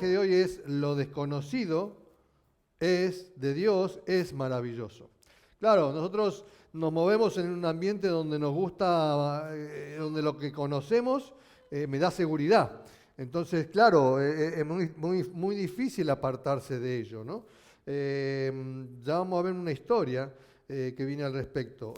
mensaje de hoy es: lo desconocido de Dios es maravilloso. Claro, nosotros nos movemos en un ambiente donde nos gusta, donde lo que conocemos me da seguridad. Entonces, claro, es muy difícil apartarse de ello, ¿no? Ya vamos a ver una historia que viene al respecto.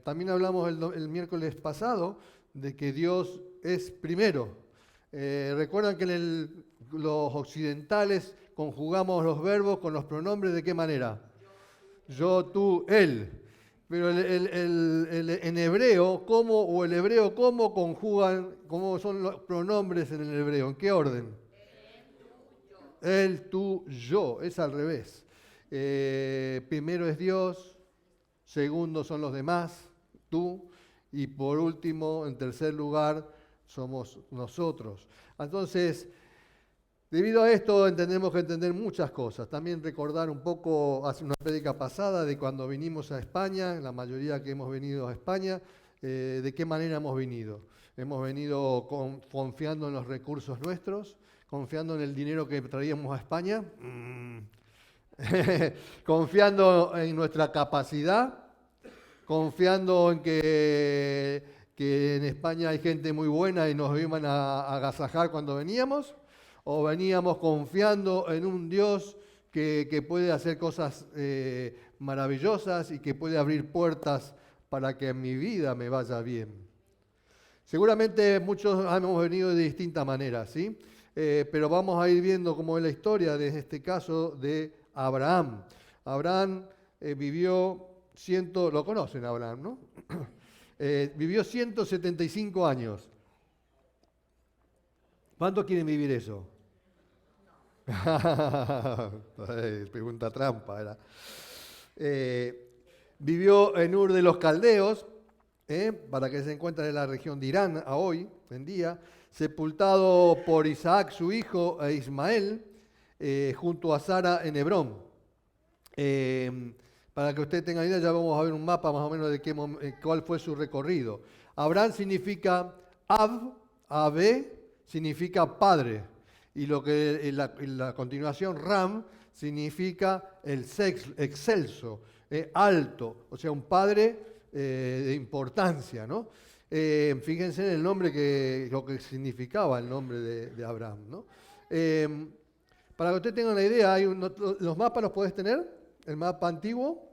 También hablamos el miércoles pasado de que Dios es primero. Recuerdan que los occidentales conjugamos los verbos con los pronombres ¿de qué manera? Yo, tú, él. Pero en hebreo, el hebreo, ¿cómo conjugan, cómo son los pronombres en el hebreo? ¿En qué orden? Él, tú, yo. Es al revés. Primero es Dios, segundo son los demás, tú, y por último, en tercer lugar, somos nosotros. Entonces, debido a esto tenemos que entender muchas cosas. También recordar un poco, hace una prédica pasada, de cuando vinimos a España, la mayoría que hemos venido a España, de qué manera hemos venido. Hemos venido confiando en los recursos nuestros, confiando en el dinero que traíamos a España, confiando en nuestra capacidad, confiando en que en España hay gente muy buena y nos iban a agasajar cuando veníamos, o veníamos confiando en un Dios que puede hacer cosas maravillosas y que puede abrir puertas para que en mi vida me vaya bien. Seguramente muchos hemos venido de distintas maneras, ¿sí? Pero vamos a ir viendo cómo es la historia de este caso de Abraham. Abraham vivió lo conocen a Abraham, ¿no? Vivió 175 años. ¿Cuánto quieren vivir eso? Pregunta trampa era. Vivió en Ur de los Caldeos, para que se encuentre en la región de Irán a hoy en día, sepultado por Isaac, su hijo, e Ismael, junto a Sara en Hebrón. Para que usted tenga idea, ya vamos a ver un mapa más o menos de cuál fue su recorrido. Abraham significa Ab, significa padre. Y lo que en la continuación Ram significa excelso, alto, o sea, un padre de importancia, ¿no? Fíjense en el nombre, lo que significaba el nombre de Abraham, ¿no? Para que usted tenga una idea, los mapas los podés tener, el mapa antiguo.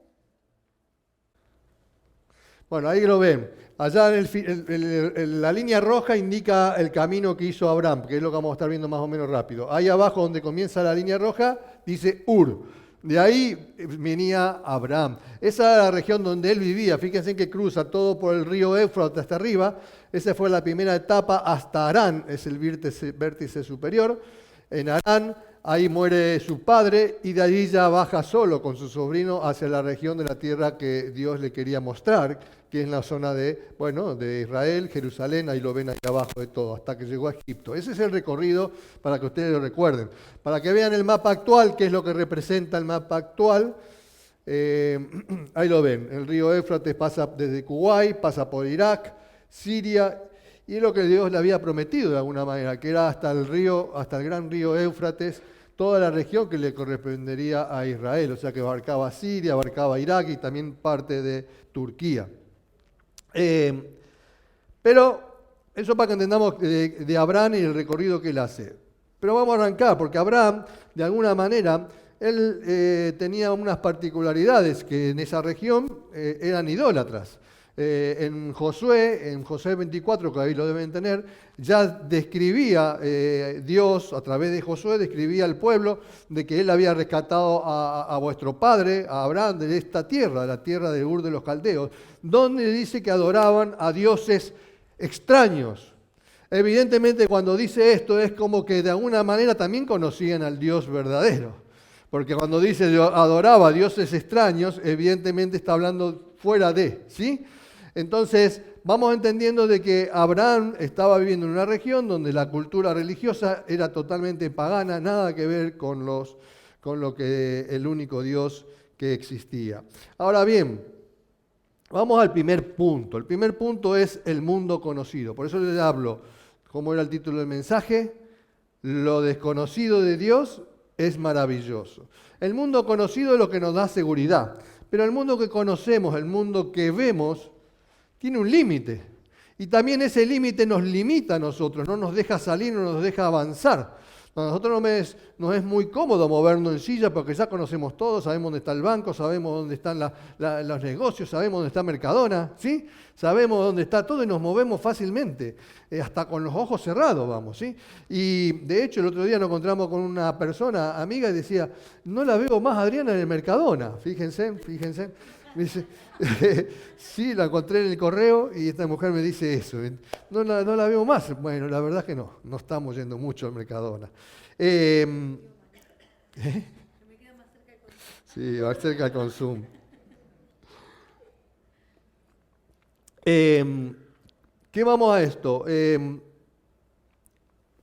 Bueno, ahí lo ven. Allá la línea roja indica el camino que hizo Abraham, que es lo que vamos a estar viendo más o menos rápido. Ahí abajo donde comienza la línea roja dice Ur. De ahí venía Abraham. Esa era la región donde él vivía. Fíjense que cruza todo por el río Éufrates hasta arriba. Esa fue la primera etapa hasta Harán, es el vértice superior. En Harán, ahí muere su padre y de allí ya baja solo con su sobrino hacia la región de la tierra que Dios le quería mostrar, que es la zona de Israel, Jerusalén, ahí lo ven ahí abajo de todo, hasta que llegó a Egipto. Ese es el recorrido para que ustedes lo recuerden. Para que vean el mapa actual, qué es lo que representa el mapa actual, ahí lo ven. El río Éufrates pasa desde Kuwait, pasa por Irak, Siria, y es lo que Dios le había prometido de alguna manera, que era hasta el gran río Éufrates, toda la región que le correspondería a Israel, o sea que abarcaba Siria, abarcaba Irak y también parte de Turquía. Pero eso para que entendamos de Abraham y el recorrido que él hace. Pero vamos a arrancar, porque Abraham, de alguna manera, él tenía unas particularidades que en esa región eran idólatras. En Josué 24, que ahí lo deben tener, ya describía Dios, a través de Josué, describía al pueblo de que él había rescatado a vuestro padre, a Abraham, de esta tierra, de la tierra de Ur de los Caldeos, donde dice que adoraban a dioses extraños. Evidentemente, cuando dice esto, es como que de alguna manera también conocían al Dios verdadero. Porque cuando dice adoraba a dioses extraños, evidentemente está hablando fuera de, ¿sí? Entonces, vamos entendiendo de que Abraham estaba viviendo en una región donde la cultura religiosa era totalmente pagana, nada que ver con lo que el único Dios que existía. Ahora bien, vamos al primer punto. El primer punto es el mundo conocido. Por eso les hablo, ¿cómo era el título del mensaje? Lo desconocido de Dios es maravilloso. El mundo conocido es lo que nos da seguridad, pero el mundo que conocemos, el mundo que vemos, tiene un límite. Y también ese límite nos limita a nosotros, no nos deja salir, no nos deja avanzar. A nosotros nos es muy cómodo movernos en silla porque ya conocemos todo, sabemos dónde está el banco, sabemos dónde están los negocios, sabemos dónde está Mercadona, ¿sí? Sabemos dónde está todo y nos movemos fácilmente, hasta con los ojos cerrados vamos, ¿sí? Y de hecho el otro día nos encontramos con una persona amiga y decía, no la veo más Adriana en el Mercadona, fíjense. Me dice, sí, la encontré en el correo y esta mujer me dice eso. No la veo más. Bueno, la verdad es que no estamos yendo mucho al Mercadona. ¿Eh? Sí, va cerca del consumo. ¿Qué vamos a esto?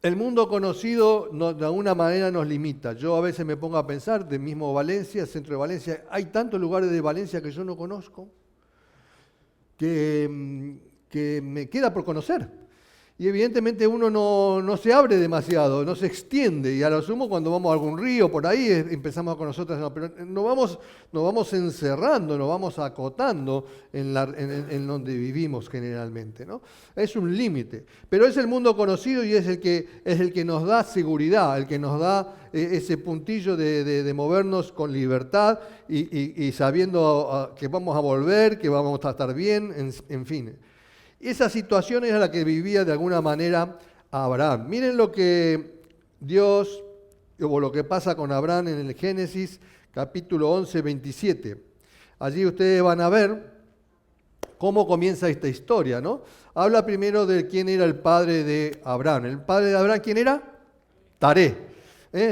El mundo conocido de alguna manera nos limita. Yo a veces me pongo a pensar, del mismo Valencia, centro de Valencia, hay tantos lugares de Valencia que yo no conozco, que me queda por conocer. Y evidentemente uno no se abre demasiado, no se extiende. Y a lo sumo cuando vamos a algún río, por ahí empezamos a conocer otras, pero nos vamos encerrando, nos vamos acotando en donde vivimos generalmente, ¿no? Es un límite. Pero es el mundo conocido y es el que nos da seguridad, el que nos da ese puntillo de movernos con libertad y sabiendo que vamos a volver, que vamos a estar bien, en fin. Esa situación era la que vivía de alguna manera Abraham. Miren lo que Dios, o lo que pasa con Abraham en el Génesis capítulo 11, 27. Allí ustedes van a ver cómo comienza esta historia, ¿no? Habla primero de quién era el padre de Abraham. ¿El padre de Abraham quién era? Taré.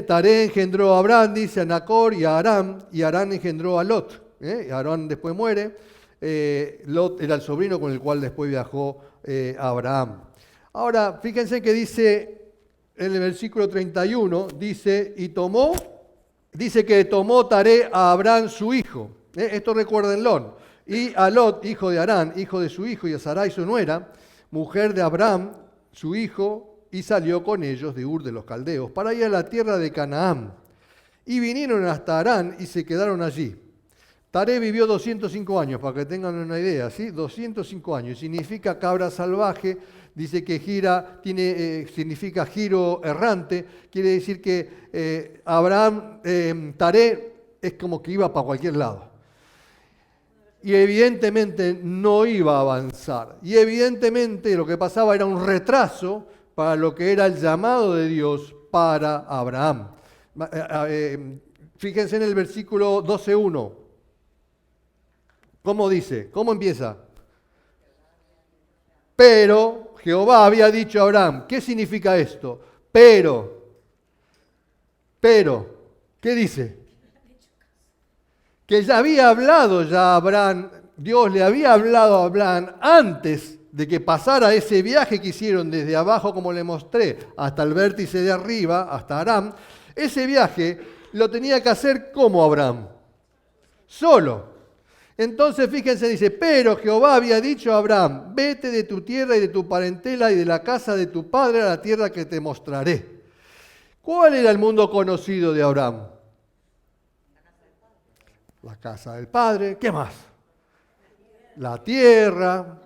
Taré engendró a Abraham, dice a Nacor y a Aram, y Aram engendró a Lot. Aram después muere. Lot era el sobrino con el cual después viajó Abraham. Ahora, fíjense que dice en el versículo 31, dice que tomó Taré a Abraham su hijo. Esto recuérdenlo. Y a Lot, hijo de Harán, hijo de su hijo, y a Sarai su nuera, mujer de Abraham, su hijo, y salió con ellos de Ur de los Caldeos, para ir a la tierra de Canaán. Y vinieron hasta Harán y se quedaron allí. Taré vivió 205 años, para que tengan una idea, ¿sí? 205 años. Significa cabra salvaje, dice que significa giro errante. Quiere decir que Taré es como que iba para cualquier lado. Y evidentemente no iba a avanzar. Y evidentemente lo que pasaba era un retraso para lo que era el llamado de Dios para Abraham. Fíjense en el versículo 12.1. ¿Cómo dice? ¿Cómo empieza? Pero Jehová había dicho a Abraham. ¿Qué significa esto? Pero, ¿qué dice? Que ya había hablado a Abraham, Dios le había hablado a Abraham antes de que pasara ese viaje que hicieron desde abajo, como le mostré, hasta el vértice de arriba, hasta Aram. Ese viaje lo tenía que hacer como Abraham, solo. Entonces, fíjense, dice, pero Jehová había dicho a Abraham, vete de tu tierra y de tu parentela y de la casa de tu padre a la tierra que te mostraré. ¿Cuál era el mundo conocido de Abraham? La casa del padre. ¿Qué más? La tierra,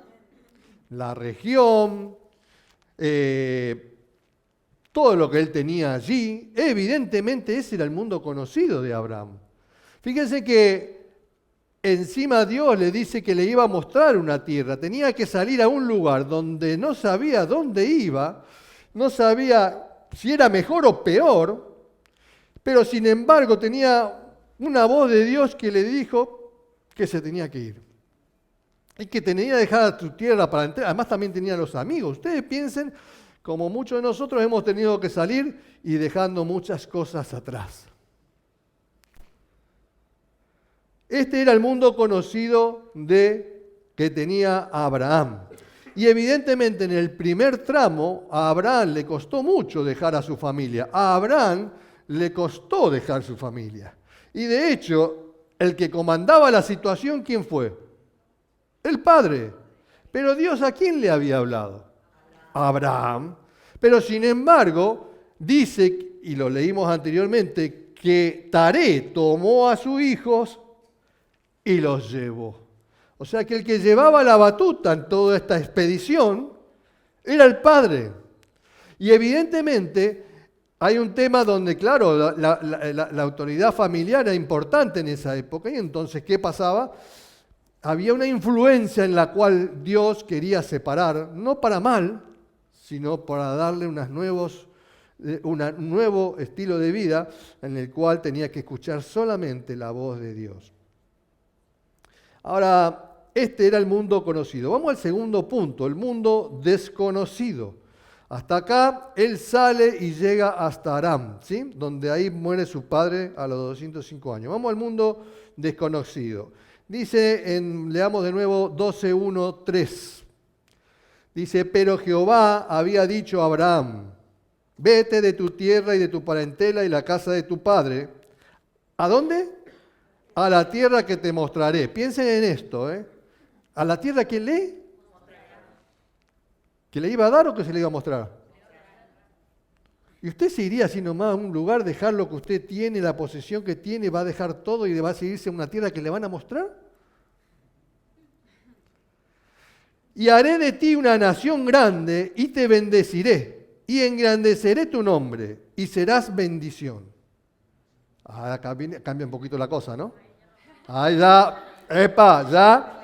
la región, todo lo que él tenía allí. Evidentemente ese era el mundo conocido de Abraham. Fíjense que encima Dios le dice que le iba a mostrar una tierra. Tenía que salir a un lugar donde no sabía dónde iba, no sabía si era mejor o peor, pero sin embargo tenía una voz de Dios que le dijo que se tenía que ir. Y que tenía que dejar tu tierra para entrar. Además también tenía los amigos. Ustedes piensen, como muchos de nosotros hemos tenido que salir y dejando muchas cosas atrás. Este era el mundo conocido que tenía Abraham. Y evidentemente en el primer tramo a Abraham le costó mucho dejar a su familia. A Abraham le costó dejar su familia. Y de hecho, el que comandaba la situación, ¿quién fue? El padre. Pero Dios, ¿a quién le había hablado? A Abraham. Pero sin embargo, dice, y lo leímos anteriormente, que Taré tomó a sus hijos y los llevó. O sea que el que llevaba la batuta en toda esta expedición era el padre. Y evidentemente hay un tema donde, claro, la autoridad familiar era importante en esa época. Y entonces, ¿qué pasaba? Había una influencia en la cual Dios quería separar, no para mal, sino para darle un nuevo estilo de vida en el cual tenía que escuchar solamente la voz de Dios. Ahora, este era el mundo conocido. Vamos al segundo punto, el mundo desconocido. Hasta acá, él sale y llega hasta Aram, ¿sí? Donde ahí muere su padre a los 205 años. Vamos al mundo desconocido. Dice, leamos de nuevo 12:1-3. Dice, pero Jehová había dicho a Abraham, vete de tu tierra y de tu parentela y la casa de tu padre. ¿A dónde? A la tierra que te mostraré. Piensen en esto, ¿eh? ¿A la tierra que ¿Que le iba a dar o que se le iba a mostrar? Y usted se iría así nomás a un lugar, dejar lo que usted tiene, la posesión que tiene, va a dejar todo y va a seguirse a una tierra que le van a mostrar. Y haré de ti una nación grande y te bendeciré y engrandeceré tu nombre y serás bendición. Ahora cambia un poquito la cosa, ¿no? Ahí ya, ya.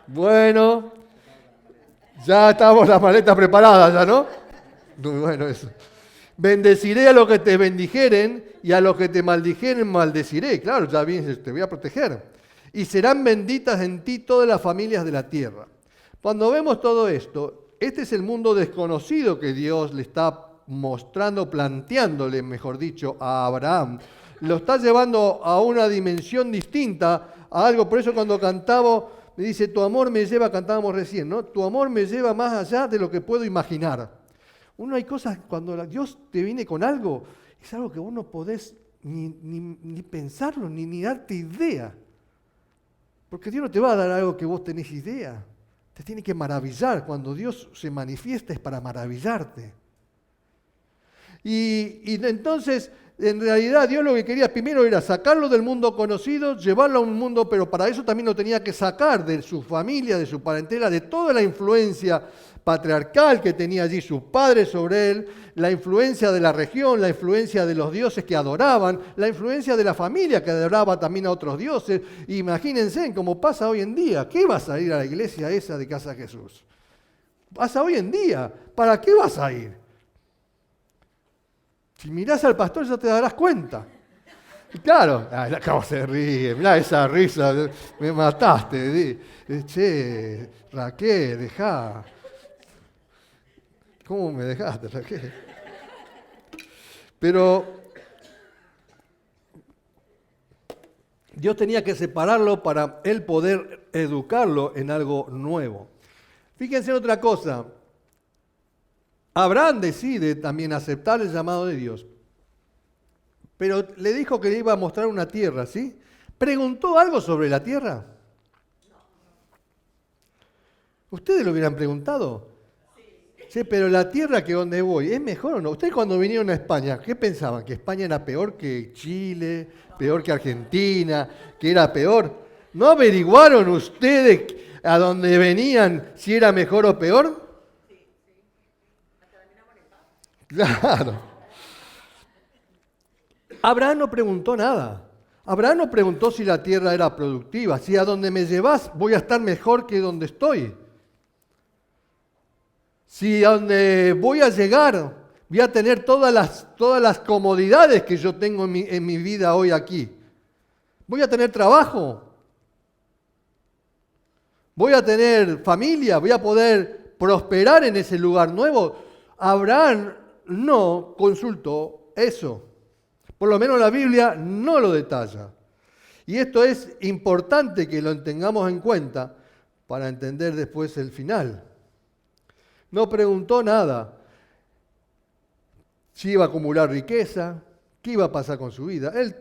Bueno, ya estamos las maletas preparadas, ¿ya no? Muy bueno eso. Bendeciré a los que te bendijeren y a los que te maldijeren maldeciré. Claro, ya bien, te voy a proteger. Y serán benditas en ti todas las familias de la tierra. Cuando vemos todo esto, este es el mundo desconocido que Dios le está mostrando, planteándole, mejor dicho, a Abraham. Lo está llevando a una dimensión distinta, a algo. Por eso cuando cantamos, me dice, tu amor me lleva, cantábamos recién, ¿no? Tu amor me lleva más allá de lo que puedo imaginar. Uno hay cosas, cuando Dios te viene con algo, es algo que vos no podés ni pensarlo, ni darte idea. Porque Dios no te va a dar algo que vos tenés idea. Te tiene que maravillar. Cuando Dios se manifiesta es para maravillarte. Y entonces, en realidad, Dios lo que quería primero era sacarlo del mundo conocido, llevarlo a un mundo, pero para eso también lo tenía que sacar de su familia, de su parentela, de toda la influencia patriarcal que tenía allí sus padres sobre él, la influencia de la región, la influencia de los dioses que adoraban, la influencia de la familia que adoraba también a otros dioses. Imagínense cómo pasa hoy en día. ¿Qué vas a ir a la iglesia esa de Casa Jesús? Pasa hoy en día. ¿Para qué vas a ir? Si mirás al pastor ya te darás cuenta. Y claro, cómo se ríe, mirá esa risa, me mataste. Che, Raquel, dejá. ¿Cómo me dejaste, Raquel? Pero Dios tenía que separarlo para él poder educarlo en algo nuevo. Fíjense en otra cosa. Abraham decide también aceptar el llamado de Dios. Pero le dijo que le iba a mostrar una tierra, ¿sí? ¿Preguntó algo sobre la tierra? ¿Ustedes lo hubieran preguntado? Sí, pero la tierra que donde voy, ¿es mejor o no? Ustedes cuando vinieron a España, ¿qué pensaban? ¿Que España era peor que Chile, peor que Argentina, que era peor? ¿No averiguaron ustedes a dónde venían si era mejor o peor? Claro. Abraham no preguntó nada. Abraham no preguntó si la tierra era productiva, si a donde me llevas voy a estar mejor que donde estoy. Si a donde voy a llegar voy a tener todas las comodidades que yo tengo en mi vida hoy aquí. Voy a tener trabajo. Voy a tener familia. Voy a poder prosperar en ese lugar nuevo. Abraham no consultó eso. Por lo menos la Biblia no lo detalla. Y esto es importante que lo tengamos en cuenta para entender después el final. No preguntó nada. Si iba a acumular riqueza, qué iba a pasar con su vida. Él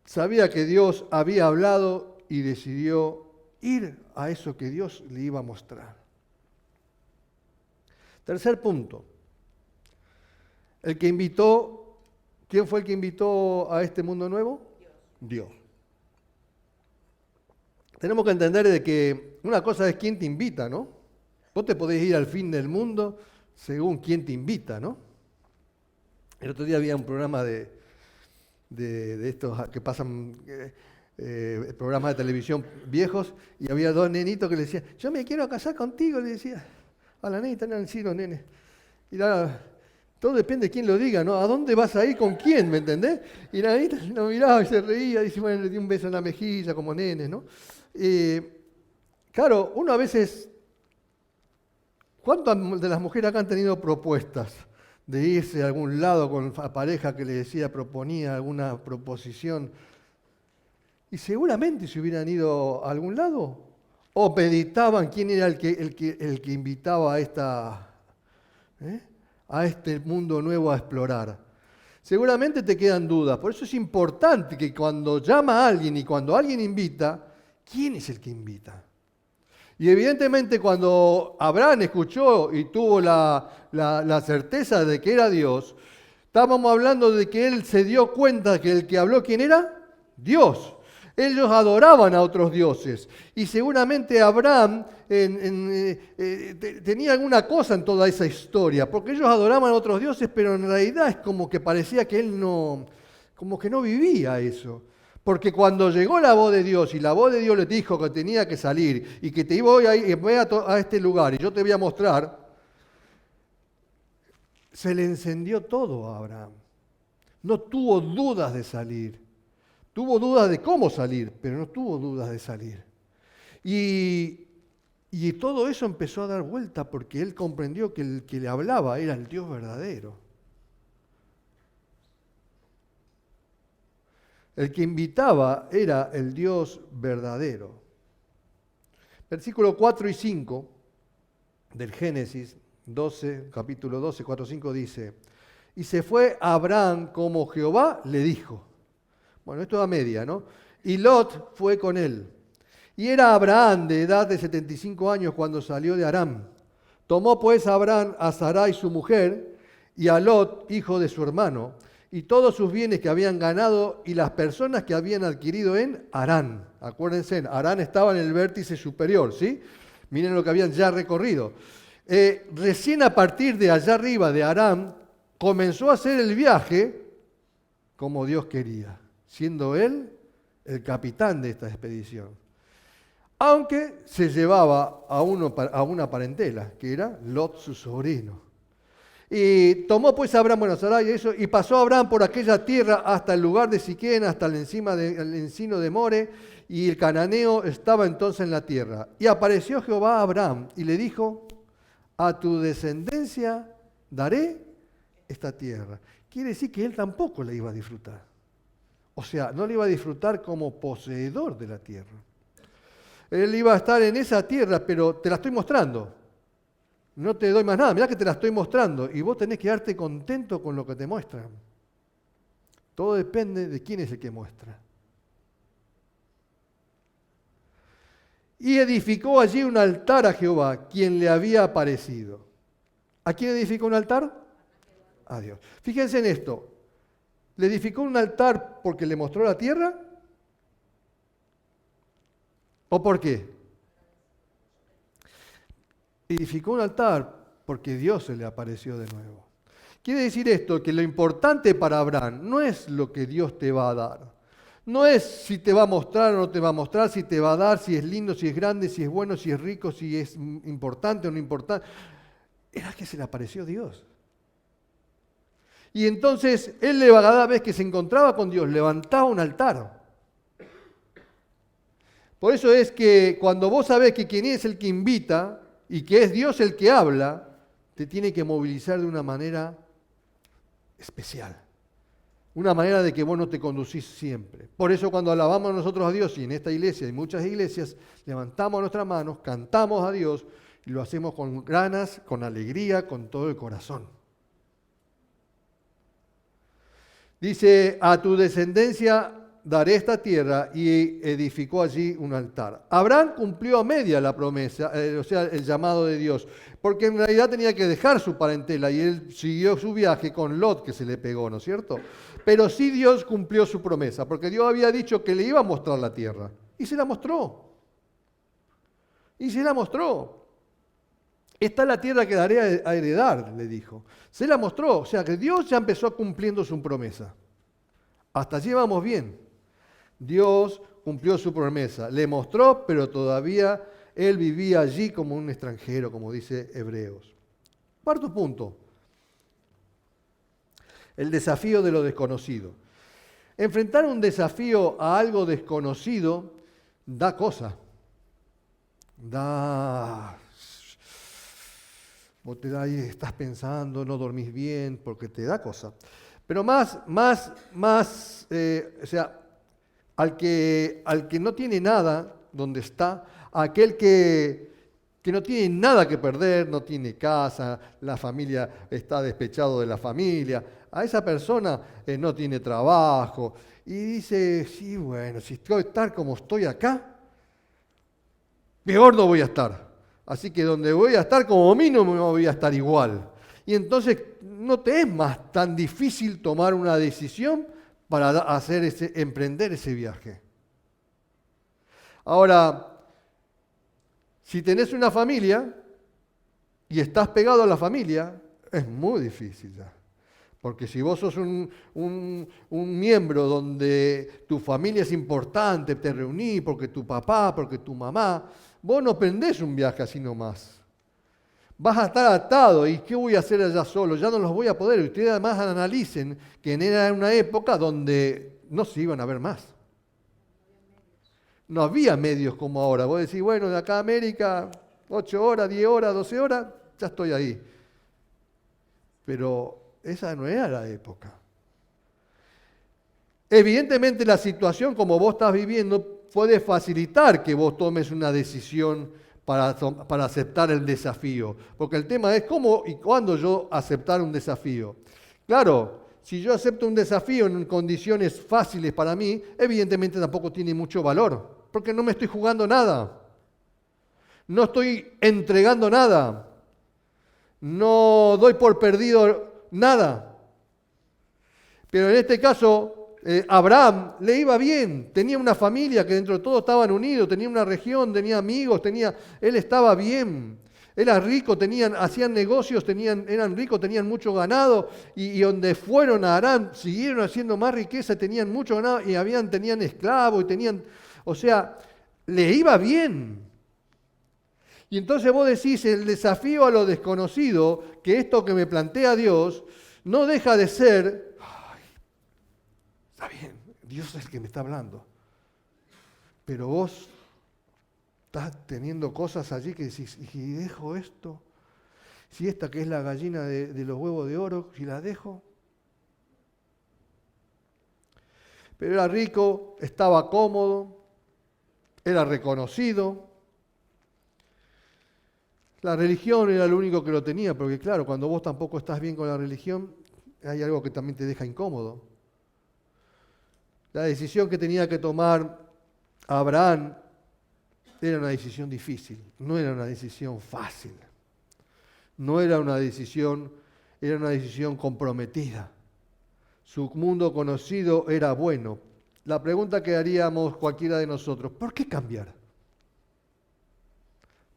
sabía que Dios había hablado y decidió ir a eso que Dios le iba a mostrar. Tercer punto. El que invitó, ¿quién fue el que invitó a este mundo nuevo? Dios. Tenemos que entender de que una cosa es quién te invita, ¿no? Vos te podés ir al fin del mundo según quién te invita, ¿no? El otro día había un programa de estos que pasan, programas de televisión viejos, y había dos nenitos que le decían, yo me quiero casar contigo, le decía a la nena, eran sí los nenes. Y todo depende de quién lo diga, ¿no? ¿A dónde vas a ir con quién, me entendés? Y la nena lo miraba y se reía, y dice, bueno, le di un beso en la mejilla como nenes, ¿no? Claro, uno a veces, ¿cuántas de las mujeres acá han tenido propuestas de irse a algún lado con la pareja que le decía, proponía alguna proposición? Y seguramente se hubieran ido a algún lado, o meditaban quién era el que invitaba a este mundo nuevo a explorar. Seguramente te quedan dudas, por eso es importante que cuando llama a alguien y cuando alguien invita, ¿quién es el que invita? Y evidentemente cuando Abraham escuchó y tuvo la certeza de que era Dios, estábamos hablando de que él se dio cuenta que el que habló, ¿quién era? Dios. Ellos adoraban a otros dioses y seguramente Abraham tenía alguna cosa en toda esa historia, porque ellos adoraban a otros dioses, pero en realidad es como que parecía que él como que no vivía eso. Porque cuando llegó la voz de Dios y la voz de Dios le dijo que tenía que salir y que te voy a este lugar y yo te voy a mostrar, se le encendió todo a Abraham. No tuvo dudas de salir. Tuvo dudas de cómo salir, pero no tuvo dudas de salir. Y todo eso empezó a dar vuelta porque él comprendió que el que le hablaba era el Dios verdadero. El que invitaba era el Dios verdadero. Versículos 4 y 5 del Génesis 12, capítulo 12, 4 y 5 dice, y se fue Abraham como Jehová le dijo. Bueno, esto a media, ¿no? Y Lot fue con él. Y era Abraham de edad de 75 años cuando salió de Aram. Tomó pues Abraham a Sarai su mujer y a Lot, hijo de su hermano, y todos sus bienes que habían ganado y las personas que habían adquirido en Harán. Acuérdense, Harán estaba en el vértice superior, ¿sí? Miren lo que habían ya recorrido. Recién a partir de allá arriba de Harán comenzó a hacer el viaje como Dios quería, siendo él el capitán de esta expedición. Aunque se llevaba a una parentela, que era Lot, su sobrino. Y tomó pues Abraham, Sarai, y pasó Abraham por aquella tierra hasta el lugar de Siquén, hasta el encino de More, y el cananeo estaba entonces en la tierra. Y apareció Jehová a Abraham y le dijo, a tu descendencia daré esta tierra. Quiere decir que él tampoco la iba a disfrutar. O sea, no le iba a disfrutar como poseedor de la tierra. Él iba a estar en esa tierra, pero te la estoy mostrando. No te doy más nada, mirá que te la estoy mostrando. Y vos tenés que darte contento con lo que te muestran. Todo depende de quién es el que muestra. Y edificó allí un altar a Jehová, quien le había aparecido. ¿A quién edificó un altar? A Dios. Fíjense en esto. ¿Le edificó un altar porque le mostró la tierra? ¿O por qué? Edificó un altar porque Dios se le apareció de nuevo. Quiere decir esto, que lo importante para Abraham no es lo que Dios te va a dar. No es si te va a mostrar o no te va a mostrar, si te va a dar, si es lindo, si es grande, si es bueno, si es rico, si es importante o no importante. Era que se le apareció Dios. Y entonces él cada vez que se encontraba con Dios, levantaba un altar. Por eso es que cuando vos sabés que quién es el que invita y que es Dios el que habla, te tiene que movilizar de una manera especial. Una manera de que vos no te conducís siempre. Por eso cuando alabamos nosotros a Dios, y en esta iglesia y muchas iglesias, levantamos nuestras manos, cantamos a Dios y lo hacemos con ganas, con alegría, con todo el corazón. Dice, a tu descendencia daré esta tierra, y edificó allí un altar. Abraham cumplió a media la promesa, o sea, el llamado de Dios, porque en realidad tenía que dejar su parentela y él siguió su viaje con Lot, que se le pegó, ¿no es cierto? Pero sí Dios cumplió su promesa, porque Dios había dicho que le iba a mostrar la tierra, y se la mostró. Y se la mostró. Esta es la tierra que daré a heredar, le dijo. Se la mostró, o sea que Dios ya empezó cumpliendo su promesa. Hasta allí vamos bien. Dios cumplió su promesa, le mostró, pero todavía él vivía allí como un extranjero, como dice Hebreos. Cuarto punto, el desafío de lo desconocido. Enfrentar un desafío a algo desconocido da cosa. Vos te da ahí, estás pensando, no dormís bien, porque te da cosa. Pero o sea, al que no tiene nada donde está, aquel que no tiene nada que perder, no tiene casa, la familia está despechado de la familia, a esa persona no tiene trabajo y dice, sí, bueno, si estoy estar como estoy acá, peor no voy a estar. Así que donde voy a estar, como mínimo me voy a estar igual. Y entonces no te es más tan difícil tomar una decisión para emprender ese viaje. Ahora, si tenés una familia y estás pegado a la familia, es muy difícil ya. Porque si vos sos un miembro donde tu familia es importante, te reunís porque tu papá, porque tu mamá, vos no prendés un viaje así nomás. Vas a estar atado, ¿y qué voy a hacer allá solo? Ya no los voy a poder. Y ustedes además analicen que era una época donde no se iban a ver más. No había medios como ahora. Vos decís, bueno, de acá a América, 8 horas, 10 horas, 12 horas, ya estoy ahí. Pero esa no era la época. Evidentemente la situación como vos estás viviendo puede facilitar que vos tomes una decisión para aceptar el desafío. Porque el tema es cómo y cuándo yo aceptar un desafío. Claro, si yo acepto un desafío en condiciones fáciles para mí, evidentemente tampoco tiene mucho valor, porque no me estoy jugando nada. No estoy entregando nada. No doy por perdido nada. Pero en este caso, Abraham le iba bien, tenía una familia que dentro de todo estaban unidos, tenía una región, tenía amigos, él estaba bien, era rico, hacían negocios, eran ricos, tenían mucho ganado, y donde fueron a Harán siguieron haciendo más riqueza, tenían mucho ganado y tenían esclavos o sea, le iba bien. Y entonces vos decís, el desafío a lo desconocido, que esto que me plantea Dios, no deja de ser, está bien, Dios es el que me está hablando, pero vos estás teniendo cosas allí que decís, ¿y si dejo esto? Si esta que es la gallina de los huevos de oro, si la dejo. Pero era rico, estaba cómodo, era reconocido. La religión era lo único que lo tenía, porque claro, cuando vos tampoco estás bien con la religión, hay algo que también te deja incómodo. La decisión que tenía que tomar Abraham era una decisión difícil, no era una decisión fácil. No era una decisión comprometida. Su mundo conocido era bueno. La pregunta que haríamos cualquiera de nosotros, ¿por qué cambiar?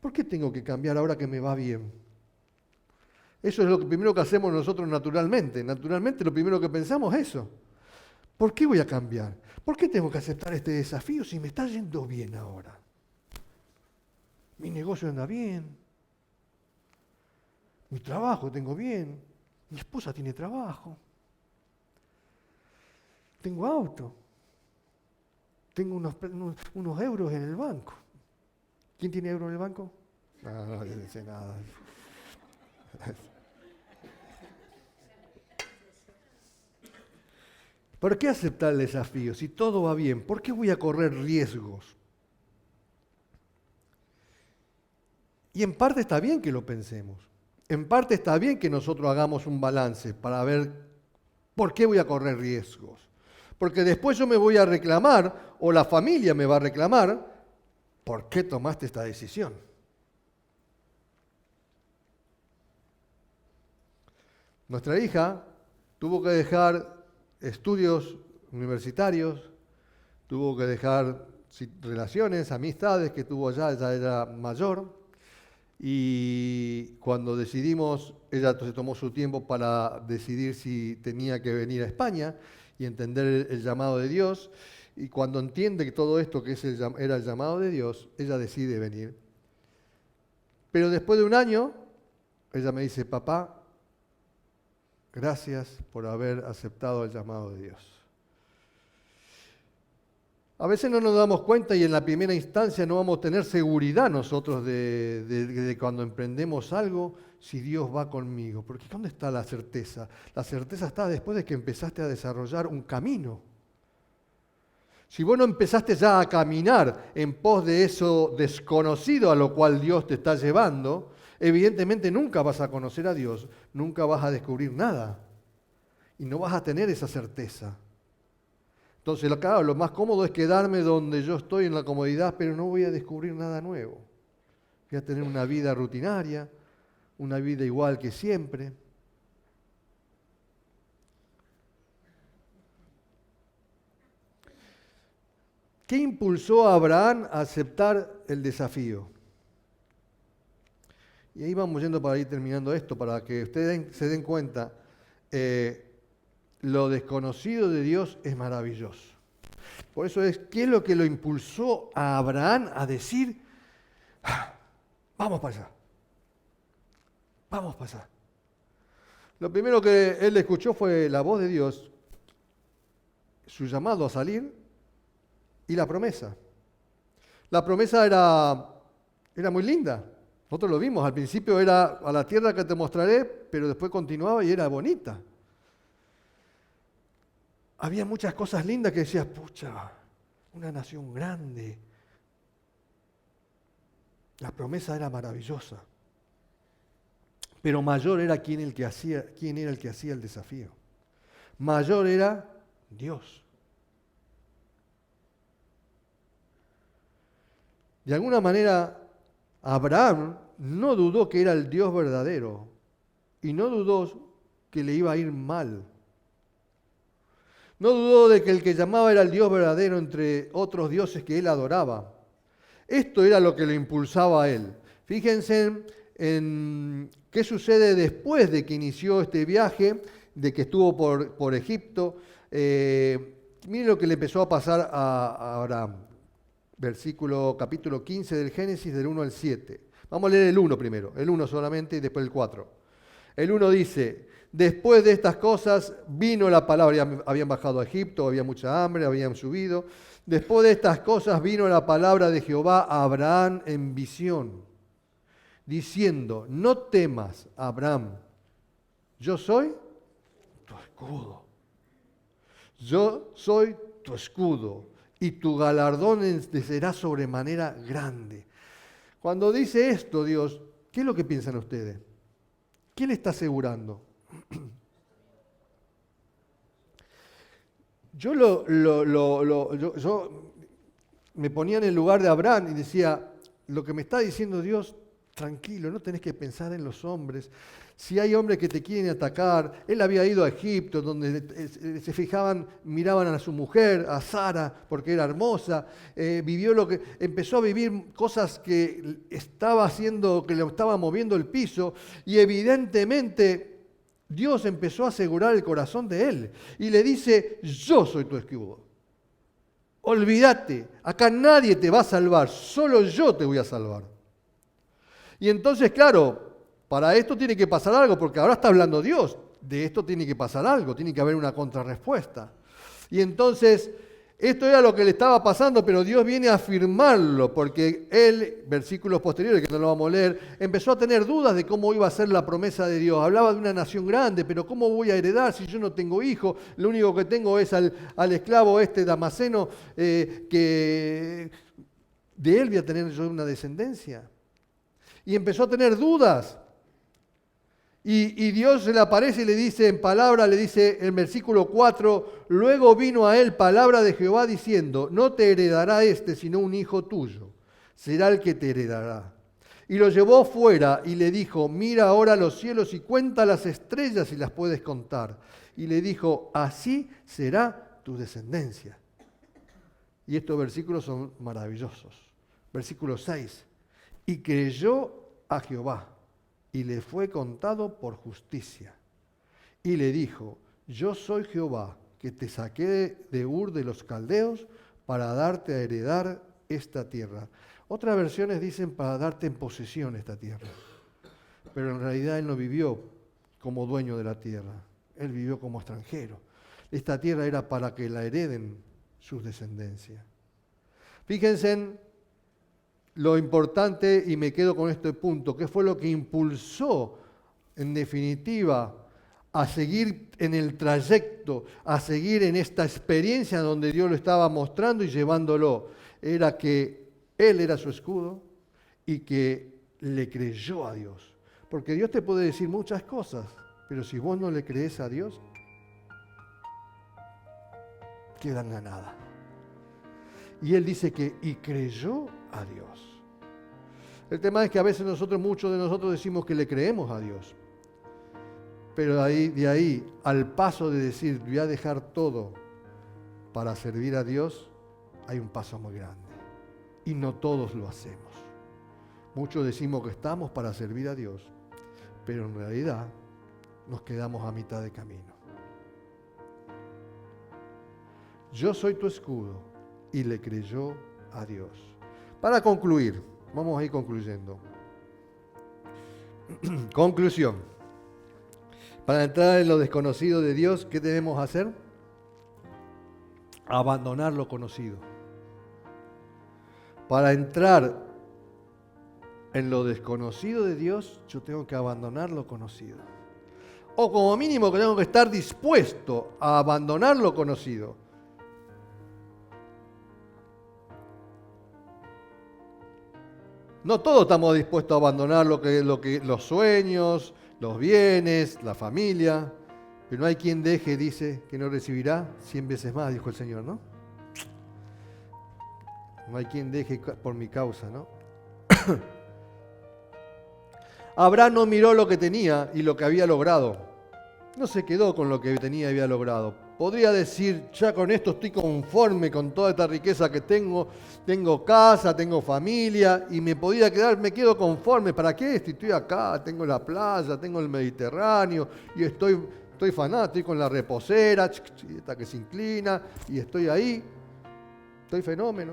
¿Por qué tengo que cambiar ahora que me va bien? Eso es lo primero que hacemos nosotros naturalmente. Naturalmente lo primero que pensamos es eso. ¿Por qué voy a cambiar? ¿Por qué tengo que aceptar este desafío si me está yendo bien ahora? Mi negocio anda bien. Mi trabajo tengo bien. Mi esposa tiene trabajo. Tengo auto. Tengo unos euros en el banco. ¿Quién tiene euros en el banco? No dice nada. ¿Por qué aceptar el desafío? Si todo va bien, ¿por qué voy a correr riesgos? Y en parte está bien que lo pensemos. En parte está bien que nosotros hagamos un balance para ver por qué voy a correr riesgos. Porque después yo me voy a reclamar, o la familia me va a reclamar, ¿por qué tomaste esta decisión? Nuestra hija tuvo que dejar estudios universitarios, tuvo que dejar relaciones, amistades que tuvo allá, ella era mayor, y cuando decidimos, ella se tomó su tiempo para decidir si tenía que venir a España y entender el llamado de Dios, y cuando entiende que todo esto que era el llamado de Dios, ella decide venir. Pero después de un año, ella me dice, papá, gracias por haber aceptado el llamado de Dios. A veces no nos damos cuenta y en la primera instancia no vamos a tener seguridad nosotros de cuando emprendemos algo, si Dios va conmigo. Porque ¿dónde está la certeza? La certeza está después de que empezaste a desarrollar un camino. Si vos no empezaste ya a caminar en pos de eso desconocido a lo cual Dios te está llevando, evidentemente nunca vas a conocer a Dios, nunca vas a descubrir nada y no vas a tener esa certeza. Entonces, claro, lo más cómodo es quedarme donde yo estoy en la comodidad, pero no voy a descubrir nada nuevo. Voy a tener una vida rutinaria, una vida igual que siempre. ¿Qué impulsó a Abraham a aceptar el desafío? Y ahí vamos yendo para ir terminando esto, para que ustedes se den cuenta. Lo desconocido de Dios es maravilloso. Por eso ¿qué es lo que lo impulsó a Abraham a decir, vamos para allá, vamos para allá? Lo primero que él escuchó fue la voz de Dios, su llamado a salir y la promesa. La promesa era muy linda. Nosotros lo vimos, al principio era a la tierra que te mostraré, pero después continuaba y era bonita. Había muchas cosas lindas que decías, pucha, una nación grande. La promesa era maravillosa. Pero mayor era quién era el que hacía el desafío. Mayor era Dios. De alguna manera, Abraham no dudó que era el Dios verdadero y no dudó que le iba a ir mal. No dudó de que el que llamaba era el Dios verdadero entre otros dioses que él adoraba. Esto era lo que le impulsaba a él. Fíjense en qué sucede después de que inició este viaje, de que estuvo por Egipto. Miren lo que le empezó a pasar a Abraham. Capítulo 15 del Génesis, del 1 al 7. Vamos a leer el 1 primero, el 1 solamente y después el 4. El 1 dice, después de estas cosas vino la palabra, habían bajado a Egipto, había mucha hambre, habían subido. Después de estas cosas vino la palabra de Jehová a Abraham en visión, diciendo, no temas, Abraham, yo soy tu escudo. Yo soy tu escudo y tu galardón será sobremanera grande. Cuando dice esto Dios, ¿qué es lo que piensan ustedes? ¿Qué le está asegurando? Yo me ponía en el lugar de Abraham y decía, lo que me está diciendo Dios, tranquilo, no tenés que pensar en los hombres. Si hay hombres que te quieren atacar, él había ido a Egipto, donde se fijaban, miraban a su mujer, a Sara, porque era hermosa, empezó a vivir cosas que estaba haciendo, que le estaba moviendo el piso, y evidentemente Dios empezó a asegurar el corazón de él, y le dice, yo soy tu escudo. Olvídate, acá nadie te va a salvar, solo yo te voy a salvar. Y entonces, claro, para esto tiene que pasar algo, porque ahora está hablando Dios. De esto tiene que pasar algo, tiene que haber una contrarrespuesta. Y entonces, esto era lo que le estaba pasando, pero Dios viene a afirmarlo, porque él, versículos posteriores, que no lo vamos a leer, empezó a tener dudas de cómo iba a ser la promesa de Dios. Hablaba de una nación grande, pero ¿cómo voy a heredar si yo no tengo hijo? Lo único que tengo es al esclavo Damaseno, que de él voy a tener yo una descendencia. Y empezó a tener dudas. Y Dios se le aparece y le dice en palabra, le dice en versículo 4, luego vino a él palabra de Jehová diciendo, no te heredará sino un hijo tuyo, será el que te heredará. Y lo llevó fuera y le dijo, mira ahora los cielos y cuenta las estrellas si las puedes contar. Y le dijo, así será tu descendencia. Y estos versículos son maravillosos. Versículo 6, y creyó a Jehová. Y le fue contado por justicia. Y le dijo, yo soy Jehová, que te saqué de Ur de los Caldeos para darte a heredar esta tierra. Otras versiones dicen para darte en posesión esta tierra. Pero en realidad él no vivió como dueño de la tierra. Él vivió como extranjero. Esta tierra era para que la hereden sus descendencias. Fíjense en lo importante, y me quedo con este punto, ¿qué fue lo que impulsó, en definitiva, a seguir en el trayecto, a seguir en esta experiencia donde Dios lo estaba mostrando y llevándolo? Era que Él era su escudo y que le creyó a Dios. Porque Dios te puede decir muchas cosas, pero si vos no le crees a Dios, quedan ganadas. Y Él dice que, y creyó a Dios. El tema es que a veces muchos de nosotros decimos que le creemos a Dios. Pero de ahí al paso de decir, voy a dejar todo para servir a Dios, hay un paso muy grande. Y no todos lo hacemos. Muchos decimos que estamos para servir a Dios, pero en realidad nos quedamos a mitad de camino. Yo soy tu escudo, y le creyó a Dios. Para concluir, vamos a ir concluyendo. Conclusión. Para entrar en lo desconocido de Dios, ¿qué debemos hacer? Abandonar lo conocido. Para entrar en lo desconocido de Dios, yo tengo que abandonar lo conocido. O como mínimo que tengo que estar dispuesto a abandonar lo conocido. No todos estamos dispuestos a abandonar los sueños, los bienes, la familia, pero no hay quien deje, dice, que no recibirá 100 veces más, dijo el Señor, ¿no? No hay quien deje por mi causa, ¿no? Abraham no miró lo que tenía y lo que había logrado. No se quedó con lo que tenía y había logrado. Podría decir, ya con esto estoy conforme con toda esta riqueza que tengo. Tengo casa, tengo familia y me quedo conforme. ¿Para qué? Si estoy acá, tengo la playa, tengo el Mediterráneo y estoy fanático, estoy con la reposera, esta que se inclina y estoy ahí. Estoy fenómeno.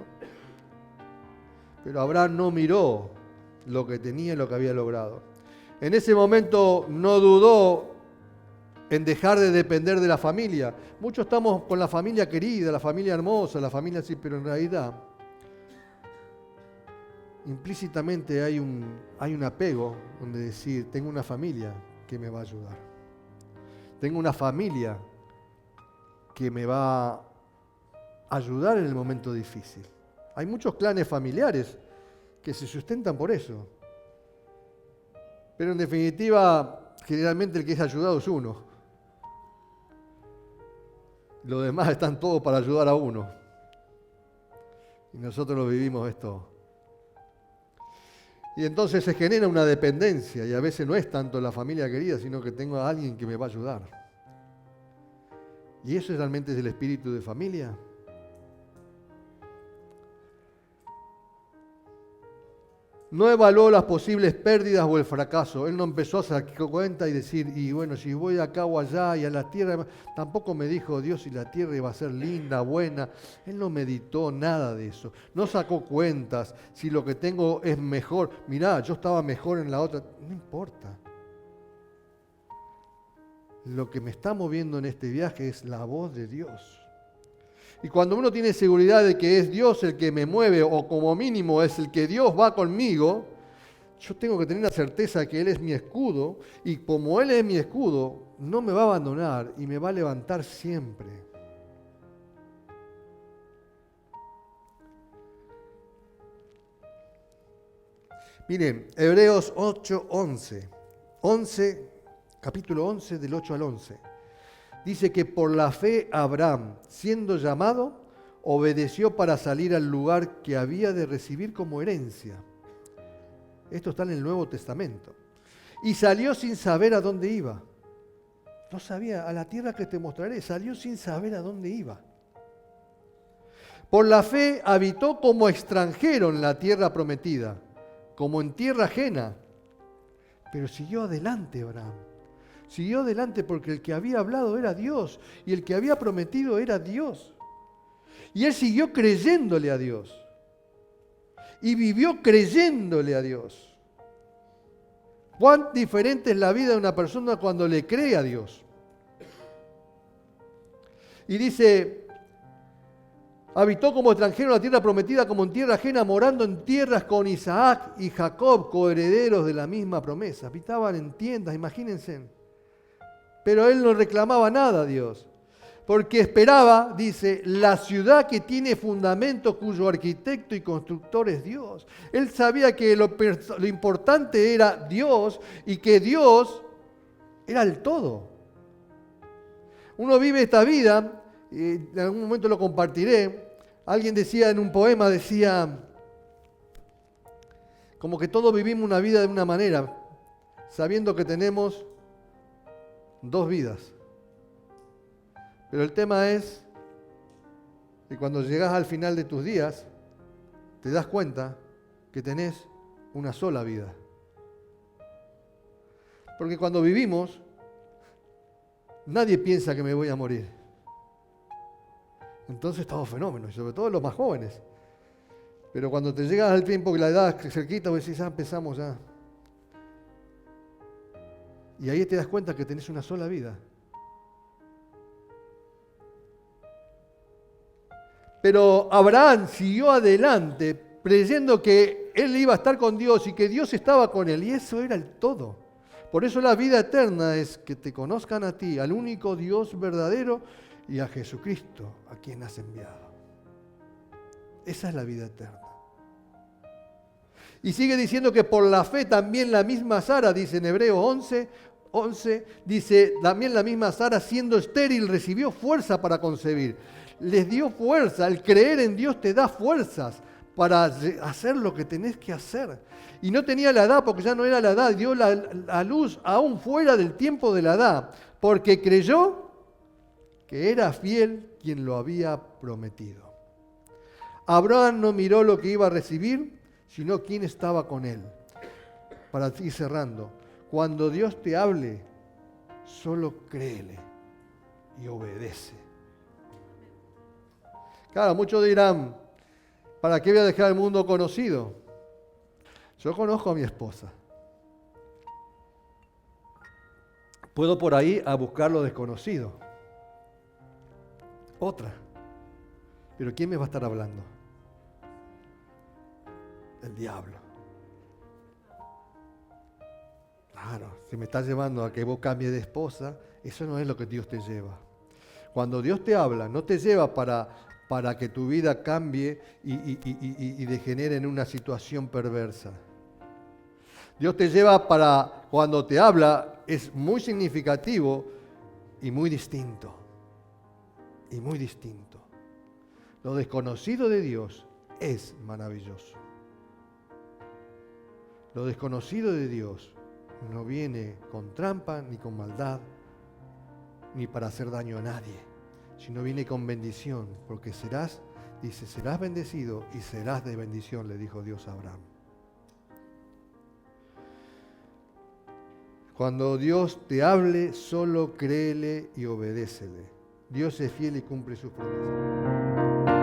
Pero Abraham no miró lo que tenía y lo que había logrado. En ese momento no dudó en dejar de depender de la familia. Muchos estamos con la familia querida, la familia hermosa, la familia así, pero en realidad implícitamente hay un apego donde decir, tengo una familia que me va a ayudar. Tengo una familia que me va a ayudar en el momento difícil. Hay muchos clanes familiares que se sustentan por eso. Pero en definitiva, generalmente el que es ayudado es uno. Los demás están todos para ayudar a uno. Y nosotros lo vivimos esto. Y entonces se genera una dependencia y a veces no es tanto la familia querida, sino que tengo a alguien que me va a ayudar. ¿Y eso realmente es el espíritu de familia? No evaluó las posibles pérdidas o el fracaso. Él no empezó a sacar cuenta y decir, y bueno, si voy acá o allá y a la tierra, tampoco me dijo Dios si la tierra iba a ser linda, buena. Él no meditó nada de eso. No sacó cuentas si lo que tengo es mejor. Mirá, yo estaba mejor en la otra. No importa. Lo que me está moviendo en este viaje es la voz de Dios. Y cuando uno tiene seguridad de que es Dios el que me mueve, o como mínimo es el que Dios va conmigo, yo tengo que tener la certeza de que Él es mi escudo, y como Él es mi escudo, no me va a abandonar y me va a levantar siempre. Miren, Hebreos 8:11. 11 capítulo 11, del 8 al 11. Dice que por la fe Abraham, siendo llamado, obedeció para salir al lugar que había de recibir como herencia. Esto está en el Nuevo Testamento. Y salió sin saber a dónde iba. No sabía, a la tierra que te mostraré, salió sin saber a dónde iba. Por la fe habitó como extranjero en la tierra prometida, como en tierra ajena. Pero siguió adelante Abraham. Siguió adelante porque el que había hablado era Dios y el que había prometido era Dios. Y él siguió creyéndole a Dios. Y vivió creyéndole a Dios. ¿Cuán diferente es la vida de una persona cuando le cree a Dios? Y dice, habitó como extranjero en la tierra prometida, como en tierra ajena, morando en tierras con Isaac y Jacob, coherederos de la misma promesa. Habitaban en tiendas, imagínense. Pero él no reclamaba nada a Dios, porque esperaba, dice, la ciudad que tiene fundamento, cuyo arquitecto y constructor es Dios. Él sabía que lo importante era Dios y que Dios era el todo. Uno vive esta vida, y en algún momento lo compartiré. Alguien decía en un poema, decía, como que todos vivimos una vida de una manera, sabiendo que tenemos dos vidas. Pero el tema es que cuando llegas al final de tus días, te das cuenta que tenés una sola vida. Porque cuando vivimos, nadie piensa que me voy a morir. Entonces estamos fenómenos, y sobre todo los más jóvenes. Pero cuando te llegas al tiempo que la edad es cerquita, vos decís, empezamos ya. Y ahí te das cuenta que tenés una sola vida. Pero Abraham siguió adelante creyendo que él iba a estar con Dios y que Dios estaba con él. Y eso era el todo. Por eso la vida eterna es que te conozcan a ti, al único Dios verdadero y a Jesucristo, a quien has enviado. Esa es la vida eterna. Y sigue diciendo que por la fe también la misma Sara, dice en Hebreos 11, dice, también la misma Sara siendo estéril recibió fuerza para concebir. Les dio fuerza, el creer en Dios te da fuerzas para hacer lo que tenés que hacer. Y no tenía la edad porque ya no era la edad, dio la luz aún fuera del tiempo de la edad, porque creyó que era fiel quien lo había prometido. Abraham no miró lo que iba a recibir, sino quién estaba con él. Para ir cerrando, cuando Dios te hable, solo créele y obedece. Claro, muchos dirán, ¿para qué voy a dejar el mundo conocido? Yo conozco a mi esposa. Puedo por ahí a buscar lo desconocido. Otra. Pero ¿quién me va a estar hablando? El diablo. Claro, si me estás llevando a que vos cambies de esposa, eso no es lo que Dios te lleva. Cuando Dios te habla, no te lleva para que tu vida cambie y degenere en una situación perversa. Dios te lleva para, cuando te habla, es muy significativo y muy distinto. Y muy distinto. Lo desconocido de Dios es maravilloso. Lo desconocido de Dios no viene con trampa ni con maldad, ni para hacer daño a nadie, sino viene con bendición, porque serás bendecido y serás de bendición, le dijo Dios a Abraham. Cuando Dios te hable, solo créele y obedécele. Dios es fiel y cumple sus promesas.